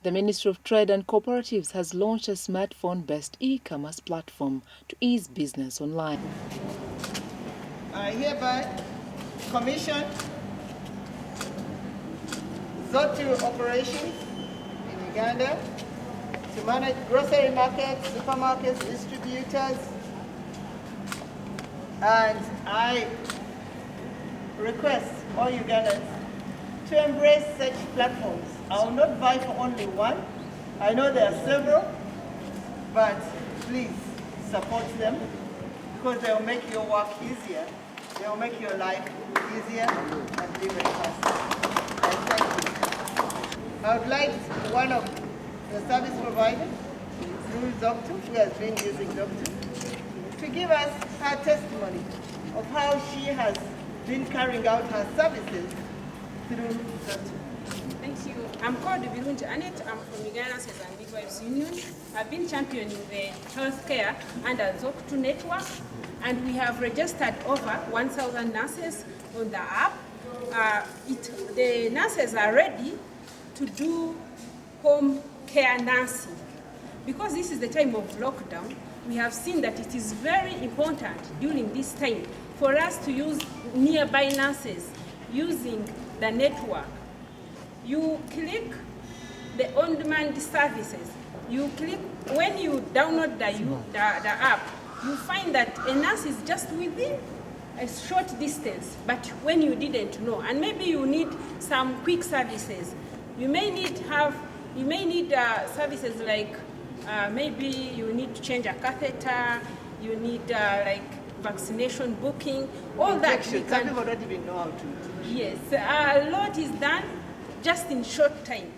The Ministry of Trade and Cooperatives has launched a smartphone-based e-commerce platform to ease business online. I hereby commission Zoctu operations in Uganda to manage grocery markets, supermarkets, distributors, and I request all Ugandans to embrace such platforms. I will not vie for only one. I know there are several, but please support them because they will make your work easier. They will make your life easier and be very faster. And thank you. I would like one of the service providers, through Zoctu, who has been using Zoctu, to give us her testimony of how she has been carrying out her services through Zoctu. Thank you. I'm called Birungi Annette. I'm from Uganda Nurses and Midwives Union. I've been championing the healthcare under Zoctu network, and we have registered over 1,000 nurses on the app. The nurses are ready to do home care nursing. Because this is the time of lockdown, we have seen that it is very important during this time for us to use nearby nurses using the network. You click the on-demand services. You click, when you download the app, you find that a nurse is just within a short distance, but when you didn't know, and maybe you need some quick services. You may need services like maybe you need to change a catheter, you need like vaccination booking, all that. Some people don't even know how to. Yes, a lot is done just in short time,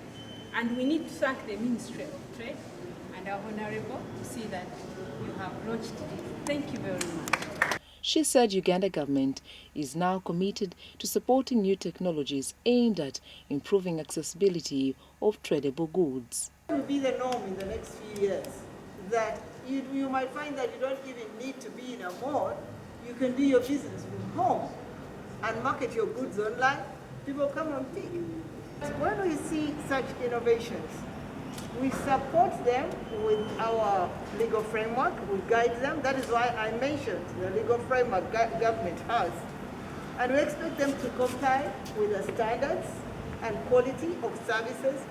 and we need to thank the Ministry of Trade and our Honorable to see that you have launched it. Thank you very much. She said Uganda government is now committed to supporting new technologies aimed at improving accessibility of tradable goods. It will be the norm in the next few years that you might find that you don't even need to be in a mall. You can do your business from home and market your goods online. People come and pick. When we see such innovations, we support them with our legal framework, we guide them. That is why I mentioned the legal framework government has. And we expect them to comply with the standards and quality of services.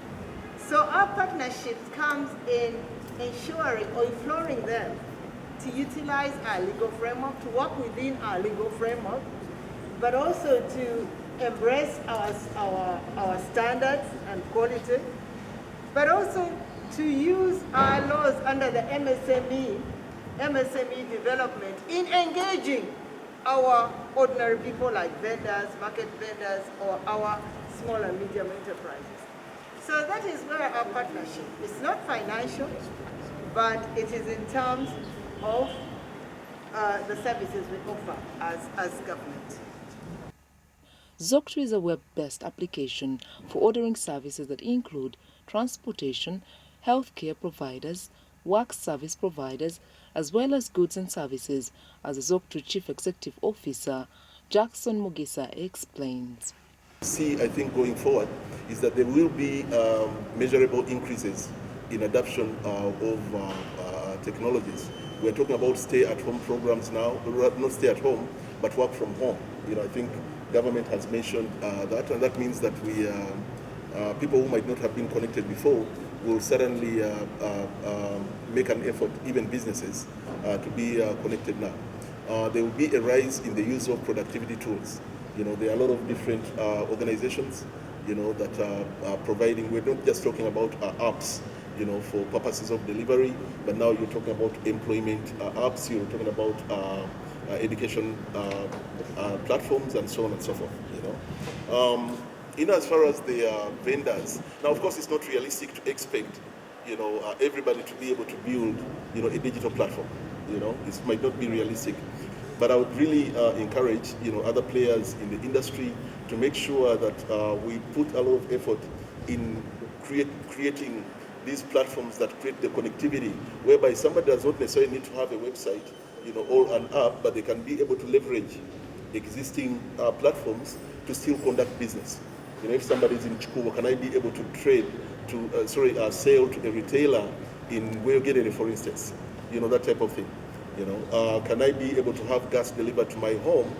So our partnership comes in ensuring or imploring them to utilize our legal framework, to work within our legal framework, but also to embrace our standards and quality, but also to use our laws under the MSME development in engaging our ordinary people like vendors, market vendors, or our small and medium enterprises. So that is where our partnership is not financial, but it is in terms of the services we offer as government. Zoctu is a web-based application for ordering services that include transportation, healthcare providers, work service providers, as well as goods and services, as the Zoctu Chief Executive Officer, Jackson Mugisa, explains. I think going forward is that there will be measurable increases in adoption of technologies. We're talking about stay-at-home programs now, not stay at home, but work from home. I think government has mentioned that, and that means that people who might not have been connected before will certainly make an effort, even businesses, to be connected now. There will be a rise in the use of productivity tools. There are a lot of different organizations, that are providing. We're not just talking about apps, for purposes of delivery, but now you're talking about employment apps. You're talking about education platforms and so on and so forth. As far as the vendors, now of course it's not realistic to expect everybody to be able to build a digital platform. It might not be realistic, but I would really encourage other players in the industry to make sure that we put a lot of effort in creating these platforms that create the connectivity, whereby somebody does not necessarily need to have a website, or an app, but they can be able to leverage existing platforms to still conduct business. If somebody is in Chikuwa, can I be able to trade sell to a retailer in Weyogedere, for instance? That type of thing. Can I be able to have gas delivered to my home,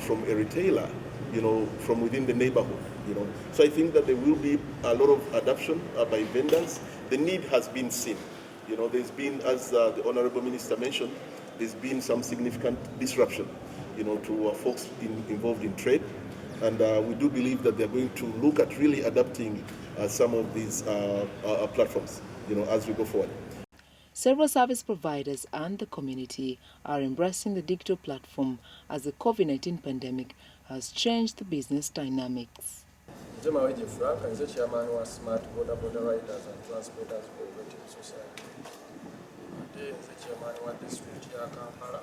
from a retailer, from within the neighborhood, So I think that there will be a lot of adoption by vendors. The need has been seen. There's been, as the Honorable Minister mentioned, there's been some significant disruption, to folks involved in trade. And we do believe that they're going to look at really adapting some of these platforms, as we go forward. Several service providers and the community are embracing the digital platform as the COVID-19 pandemic has changed the business dynamics. Frank is the chairman of Smart Border Riders and Transporters Co-operative Society. Today is the chairman of district ya Kampala.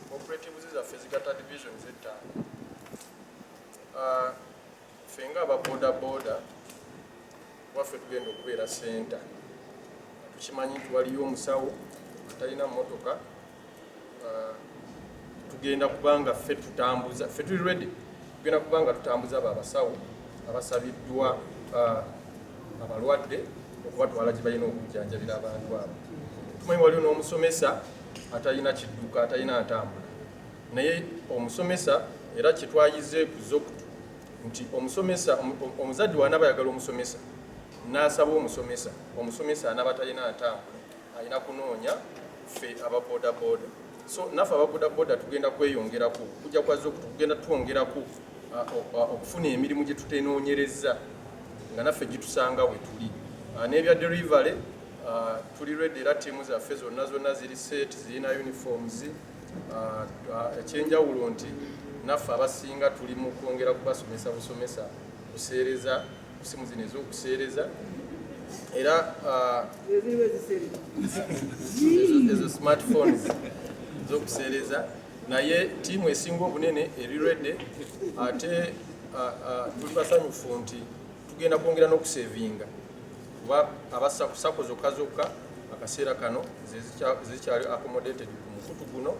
Cooperatives is a physical division zetano. Fenga aba boda waffe tugenda okubeera center. Tukimanyi nti waliyo omusawo atalina mmotoka, tugenda kubanga ffe tutambuza, ffe tuli ready, tugenda kubanga tutambuza abasawo abasabiddwa abalwadde okubatwala gye balina okujjanjabira abantu abo. Tumanyi waliyo n'omusomesa atalina kidduka, atalina atambula, naye omusomesa era kitwayize ku Zoctu nti omusomesa omuzadde wanaaba ayagala omusomesa n'asaba omusomesa anaaba talina atambula, alina kunoonya ffe ababodaboda. So naffe ababodaboda tugenda kweyongerako, kujja kwa Zoctu tugenda twongerako okufuna emirimu gye tutenoonyereza nga naffe gitusanga we tuli. N'ebya delivery tuli ready era ttiimu zaffe zonna ziri set, zirina uniforms. Ekyenjawulo nti naffe abasinga tuli mu kwongera kubasomesa kuseereza ku simu zino ez'okuseereza era ezo smartphones z'okuseereza, naye ttiimu esinga obunene eri ready ate tuli basanyufu nti tugenda kwongera n'okusevinga kuba abasako zokka akaseera kano zikyali accommodated ku mukutu guno,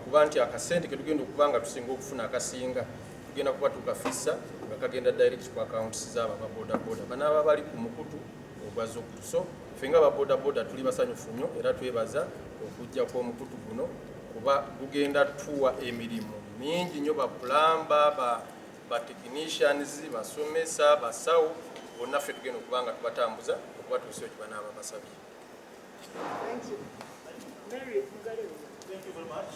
kuba nti akasente ke tugenda okuba nga tusinga okufuna akasinga tugenda kuba tukafissa nga kagenda direct ku accounts z'abo ababodaboda banaaba bali ku mukutu ogwa Zoctu. So ffe nga ababodaboda tuli basanyufu nnyo era twebaza okujja kw'omukutu guno kuba gugenda tuwa emirimu mingi nnyo, bapulamba, ba technicians, basomesa, basawo, bonna ffe tugenda okuba nga tubatambuza okubatuusa ekyo banaaba basabye. Thank you. Mary, thank you very much.